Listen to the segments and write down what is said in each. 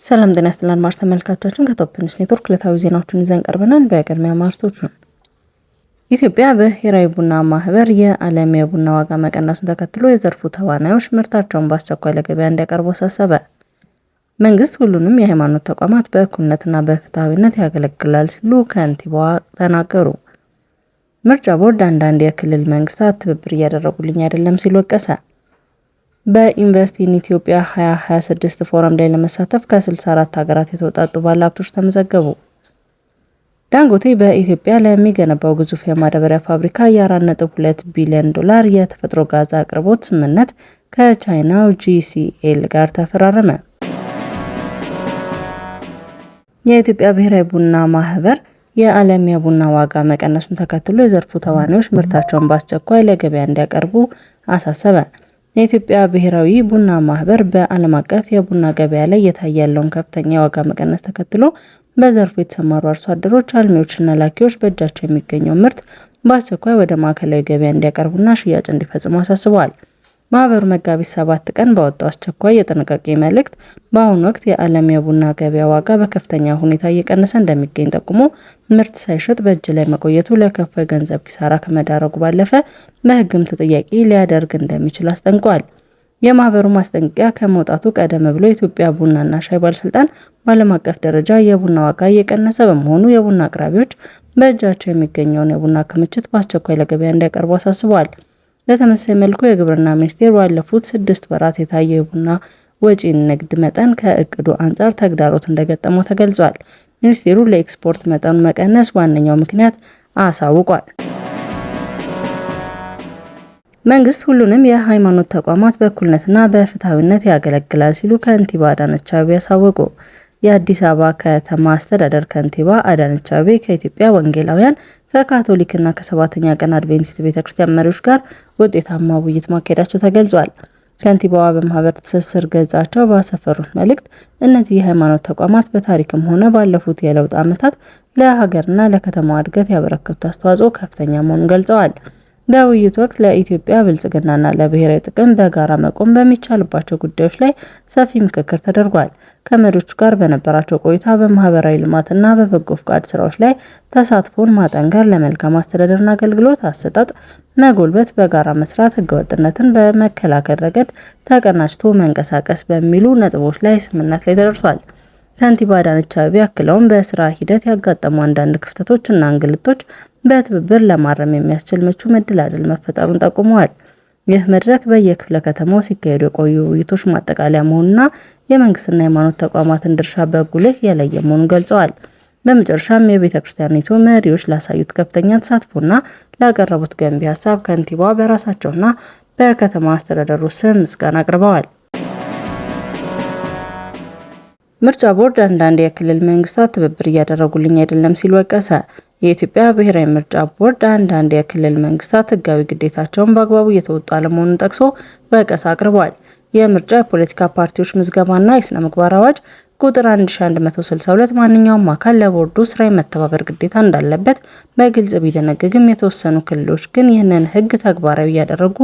ሰላም ጤና ይስጥልን አድማጭ ተመልካቾቻችን ከቶፕ ኒውስ ኔትወርክ ዕለታዊ ዜናዎችን ይዘን ቀርበናል። በቅድሚያ ማርቶቹን ኢትዮጵያ ብሔራዊ ቡና ማህበር የዓለም የቡና ዋጋ መቀነሱን ተከትሎ የዘርፉ ተዋናዮች ምርታቸውን በአስቸኳይ ለገበያ እንዲያቀርቡ አሳሰበ። መንግስት ሁሉንም የሃይማኖት ተቋማት በእኩልነትና በፍትሃዊነት ያገለግላል ሲሉ ከንቲባዋ ተናገሩ። ምርጫ ቦርድ አንዳንድ የክልል መንግስታት ትብብር እያደረጉልኝ አይደለም ሲል ወቀሰ። በኢንቨስት ኢን ኢትዮጵያ 2026 ፎረም ላይ ለመሳተፍ ከ64 ሀገራት የተውጣጡ ባለሀብቶች ተመዘገቡ። ዳንጎቴ በኢትዮጵያ ለሚገነባው ግዙፍ የማዳበሪያ ፋብሪካ የ4.2 ቢሊዮን ዶላር የተፈጥሮ ጋዝ አቅርቦት ስምምነት ከቻይናው GCL ጋር ተፈራረመ። የኢትዮጵያ ብሔራዊ ቡና ማህበር የዓለም የቡና ዋጋ መቀነሱን ተከትሎ የዘርፉ ተዋናዮች ምርታቸውን በአስቸኳይ ለገበያ እንዲያቀርቡ አሳሰበ። የኢትዮጵያ ብሔራዊ ቡና ማህበር በዓለም አቀፍ የቡና ገበያ ላይ እየታየ ያለውን ከፍተኛ የዋጋ መቀነስ ተከትሎ በዘርፉ የተሰማሩ አርሶ አደሮች፣ አልሚዎችና ላኪዎች በእጃቸው የሚገኘው ምርት በአስቸኳይ ወደ ማዕከላዊ ገበያ እንዲያቀርቡና ሽያጭ እንዲፈጽሙ አሳስበዋል። ማህበሩ መጋቢት 7 ቀን ባወጣው አስቸኳይ የጥንቃቄ መልእክት በአሁኑ ወቅት የዓለም የቡና ገበያ ዋጋ በከፍተኛ ሁኔታ እየቀነሰ እንደሚገኝ ጠቁሞ ምርት ሳይሸጥ በእጅ ላይ መቆየቱ ለከፋ የገንዘብ ኪሳራ ከመዳረጉ ባለፈ በሕግም ተጠያቂ ሊያደርግ እንደሚችል አስጠንቅቋል። የማህበሩ ማስጠንቀቂያ ከመውጣቱ ቀደም ብሎ የኢትዮጵያ ቡናና ሻይ ባለስልጣን በዓለም አቀፍ ደረጃ የቡና ዋጋ እየቀነሰ በመሆኑ የቡና አቅራቢዎች በእጃቸው የሚገኘውን የቡና ክምችት በአስቸኳይ ለገበያ እንዲያቀርቡ አሳስበዋል። በተመሳሳይ መልኩ የግብርና ሚኒስቴር ባለፉት 6 ወራት የታየው የቡና ወጪ ንግድ መጠን ከእቅዱ አንጻር ተግዳሮት እንደገጠመው ተገልጿል። ሚኒስቴሩ ለኤክስፖርት መጠኑ መቀነስ ዋነኛው ምክንያት አሳውቋል። መንግስት ሁሉንም የሃይማኖት ተቋማት በእኩልነትና በፍትሃዊነት ያገለግላል ሲሉ ከንቲባ አዳነች አቤቤ አሳወቁ። የአዲስ አበባ ከተማ አስተዳደር ከንቲባ አዳነች አቤቤ ከኢትዮጵያ ወንጌላውያን ከካቶሊክና ከሰባተኛ ቀን አድቬንቲስት ቤተክርስቲያን መሪዎች ጋር ውጤታማ ውይይት ማካሄዳቸው ተገልጿል። ከንቲባዋ በማህበር ትስስር ገጻቸው ባሰፈሩት መልእክት እነዚህ የሃይማኖት ተቋማት በታሪክም ሆነ ባለፉት የለውጥ ዓመታት ለሀገርና ለከተማዋ እድገት ያበረከቱት አስተዋጽኦ ከፍተኛ መሆኑን ገልጸዋል። በውይይቱ ወቅት ለኢትዮጵያ ብልጽግናና ለብሔራዊ ጥቅም በጋራ መቆም በሚቻልባቸው ጉዳዮች ላይ ሰፊ ምክክር ተደርጓል። ከመሪዎቹ ጋር በነበራቸው ቆይታ በማህበራዊ ልማትና በበጎ ፍቃድ ስራዎች ላይ ተሳትፎን ማጠንከር፣ ለመልካም አስተዳደርና አገልግሎት አሰጣጥ መጎልበት፣ በጋራ መስራት፣ ህገወጥነትን በመከላከል ረገድ ተቀናጅቶ መንቀሳቀስ በሚሉ ነጥቦች ላይ ስምምነት ላይ ተደርሷል። ከንቲባ አዳነች አቤቤ አክለውም በስራ ሂደት ያጋጠሙ አንዳንድ ክፍተቶችና እንግልቶች በትብብር ለማረም የሚያስችል ምቹ መደላደል መፈጠሩን ጠቁመዋል። ይህ መድረክ በየክፍለ ከተማው ሲካሄዱ የቆዩ ውይይቶች ማጠቃለያ መሆኑና የመንግስትና የሃይማኖት ተቋማትን ድርሻ በጉልህ የለየ መሆኑን ገልጸዋል። በመጨረሻም የቤተ ክርስቲያኒቱ መሪዎች ላሳዩት ከፍተኛ ተሳትፎና ላቀረቡት ገንቢ ሀሳብ ከንቲባዋ በራሳቸውና በከተማ አስተዳደሩ ስም ምስጋና አቅርበዋል። ምርጫ ቦርድ አንዳንድ የክልል መንግስታት ትብብር እያደረጉልኝ አይደለም ሲል ወቀሰ። የኢትዮጵያ ብሔራዊ ምርጫ ቦርድ አንዳንድ የክልል መንግስታት ህጋዊ ግዴታቸውን በአግባቡ እየተወጡ አለመሆኑን ጠቅሶ ወቀሳ አቅርቧል። የምርጫ የፖለቲካ ፓርቲዎች ምዝገባና የስነ ምግባር አዋጅ ቁጥር 1162 ማንኛውም አካል ለቦርዱ ስራ የመተባበር ግዴታ እንዳለበት በግልጽ ቢደነግግም የተወሰኑ ክልሎች ግን ይህንን ህግ ተግባራዊ እያደረጉ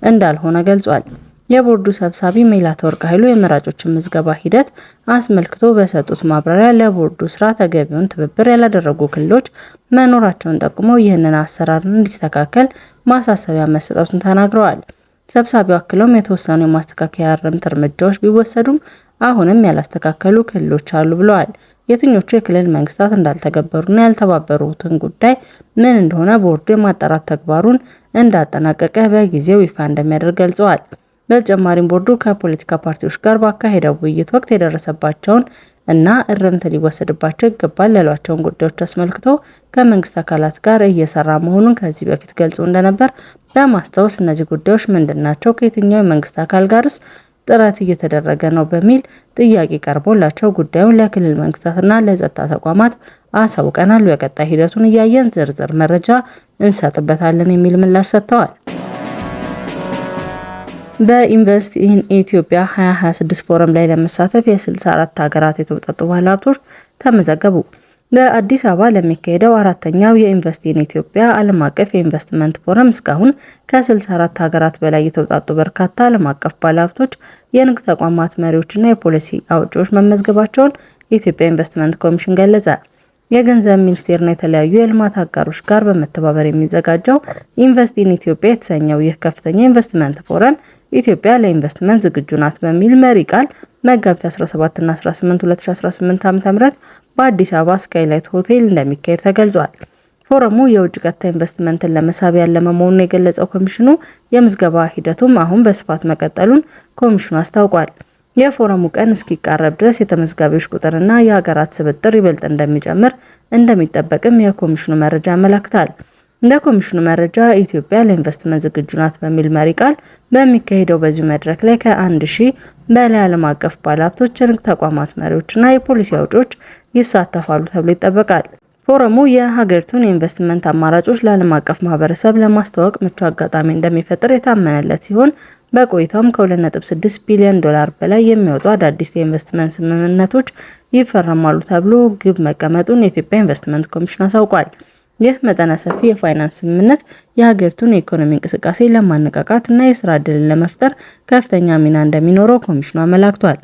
እንዳልሆነ ገልጿል። የቦርዱ ሰብሳቢ ሜላትወርቅ ኃይሉ የመራጮችን ምዝገባ ሂደት አስመልክቶ በሰጡት ማብራሪያ ለቦርዱ ስራ ተገቢውን ትብብር ያላደረጉ ክልሎች መኖራቸውን ጠቁመው ይህንን አሰራር እንዲስተካከል ማሳሰቢያ መሰጠቱን ተናግረዋል። ሰብሳቢው አክለውም የተወሰኑ የማስተካከያ እርምት እርምጃዎች ቢወሰዱም አሁንም ያላስተካከሉ ክልሎች አሉ ብለዋል። የትኞቹ የክልል መንግስታት እንዳልተገበሩና ያልተባበሩትን ጉዳይ ምን እንደሆነ ቦርዱ የማጣራት ተግባሩን እንዳጠናቀቀ በጊዜው ይፋ እንደሚያደርግ ገልጸዋል። በተጨማሪም ቦርዱ ከፖለቲካ ፓርቲዎች ጋር ባካሄደው ውይይት ወቅት የደረሰባቸውን እና እርምት ሊወሰድባቸው ይገባል ያሏቸውን ጉዳዮች አስመልክቶ ከመንግስት አካላት ጋር እየሰራ መሆኑን ከዚህ በፊት ገልጾ እንደነበር በማስታወስ እነዚህ ጉዳዮች ምንድናቸው? ከየትኛው የመንግስት አካል ጋርስ ጥረት እየተደረገ ነው? በሚል ጥያቄ ቀርቦላቸው ጉዳዩን ለክልል መንግስታትና ለጸጥታ ተቋማት አሳውቀናል፣ በቀጣይ ሂደቱን እያየን ዝርዝር መረጃ እንሰጥበታለን የሚል ምላሽ ሰጥተዋል። በኢንቨስት ኢን ኢትዮጵያ 2026 ፎረም ላይ ለመሳተፍ የ64 ሀገራት የተውጣጡ ባለሀብቶች ተመዘገቡ። በአዲስ አበባ ለሚካሄደው አራተኛው የኢንቨስት ኢን ኢትዮጵያ ዓለም አቀፍ የኢንቨስትመንት ፎረም እስካሁን ከ64 ሀገራት በላይ የተውጣጡ በርካታ ዓለም አቀፍ ባለሀብቶች፣ የንግድ ተቋማት መሪዎችና የፖሊሲ አውጪዎች መመዝገባቸውን የኢትዮጵያ ኢንቨስትመንት ኮሚሽን ገለጸ። የገንዘብ ሚኒስቴርና የተለያዩ የልማት አጋሮች ጋር በመተባበር የሚዘጋጀው ኢንቨስት ኢን ኢትዮጵያ የተሰኘው ይህ ከፍተኛ ኢንቨስትመንት ፎረም ኢትዮጵያ ለኢንቨስትመንት ዝግጁ ናት በሚል መሪ ቃል መጋቢት 17 እና 18 2018 ዓ.ም በአዲስ አበባ ስካይላይት ሆቴል እንደሚካሄድ ተገልጿል። ፎረሙ የውጭ ቀጥታ ኢንቨስትመንትን ለመሳብ ያለመ መሆኑን የገለጸው ኮሚሽኑ የምዝገባ ሂደቱም አሁን በስፋት መቀጠሉን ኮሚሽኑ አስታውቋል። የፎረሙ ቀን እስኪቃረብ ድረስ የተመዝጋቢዎች ቁጥርና የሀገራት ስብጥር ይበልጥ እንደሚጨምር እንደሚጠበቅም የኮሚሽኑ መረጃ ያመለክታል። እንደ ኮሚሽኑ መረጃ ኢትዮጵያ ለኢንቨስትመንት ዝግጁ ናት በሚል መሪ ቃል በሚካሄደው በዚህ መድረክ ላይ ከ1000 በላይ ዓለም አቀፍ ባለሀብቶች፣ የንግድ ተቋማት መሪዎችና የፖሊሲ አውጪዎች ይሳተፋሉ ተብሎ ይጠበቃል። ፎረሙ የሀገሪቱን የኢንቨስትመንት አማራጮች ለዓለም አቀፍ ማህበረሰብ ለማስተዋወቅ ምቹ አጋጣሚ እንደሚፈጥር የታመነለት ሲሆን በቆይታውም ከ2.6 ቢሊዮን ዶላር በላይ የሚወጡ አዳዲስ የኢንቨስትመንት ስምምነቶች ይፈረማሉ ተብሎ ግብ መቀመጡን የኢትዮጵያ ኢንቨስትመንት ኮሚሽን አሳውቋል። ይህ መጠነ ሰፊ የፋይናንስ ስምምነት የሀገሪቱን የኢኮኖሚ እንቅስቃሴ ለማነቃቃት እና የስራ ዕድልን ለመፍጠር ከፍተኛ ሚና እንደሚኖረው ኮሚሽኑ አመላክቷል።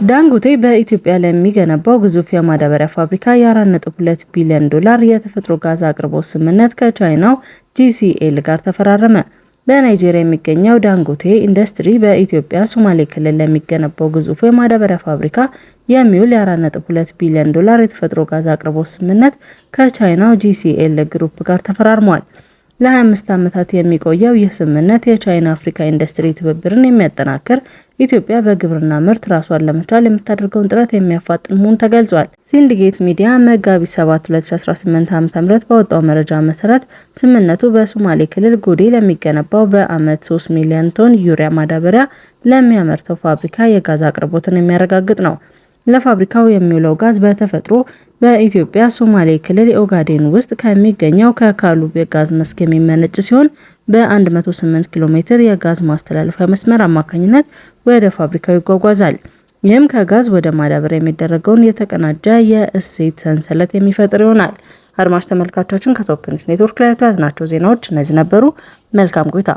ዳንጎቴ በኢትዮጵያ ለሚገነባው ግዙፍ የማዳበሪያ ፋብሪካ የ4.2 ቢሊዮን ዶላር የተፈጥሮ ጋዝ አቅርቦት ስምምነት ከቻይናው GCL ጋር ተፈራረመ። በናይጄሪያ የሚገኘው ዳንጎቴ ኢንዱስትሪ በኢትዮጵያ ሶማሌ ክልል ለሚገነባው ግዙፍ የማዳበሪያ ፋብሪካ የሚውል የ4.2 ቢሊዮን ዶላር የተፈጥሮ ጋዝ አቅርቦት ስምምነት ከቻይናው GCL ግሩፕ ጋር ተፈራርሟል። ለ25 ዓመታት የሚቆየው ይህ ስምምነት የቻይና አፍሪካ ኢንዱስትሪ ትብብርን የሚያጠናክር፣ ኢትዮጵያ በግብርና ምርት ራሷን ለመቻል የምታደርገውን ጥረት የሚያፋጥን መሆኑ ተገልጿል። ሲንዲኬት ሚዲያ መጋቢት 7 2018 ዓ.ም ባወጣው መረጃ መሰረት ስምምነቱ በሶማሌ ክልል ጎዴ ለሚገነባው በዓመት 3 ሚሊዮን ቶን ዩሪያ ማዳበሪያ ለሚያመርተው ፋብሪካ የጋዝ አቅርቦትን የሚያረጋግጥ ነው። ለፋብሪካው የሚውለው ጋዝ በተፈጥሮ በኢትዮጵያ ሶማሌ ክልል ኦጋዴን ውስጥ ከሚገኘው ከካሉብ የጋዝ መስክ የሚመነጭ ሲሆን በ108 ኪሎ ሜትር የጋዝ ማስተላለፊያ መስመር አማካኝነት ወደ ፋብሪካው ይጓጓዛል። ይህም ከጋዝ ወደ ማዳበሪያ የሚደረገውን የተቀናጀ የእሴት ሰንሰለት የሚፈጥር ይሆናል። አድማጭ ተመልካቾቻችን ከቶፕ ኔትወርክ ላይ ያዝናቸው ዜናዎች እነዚህ ነበሩ። መልካም ቆይታ።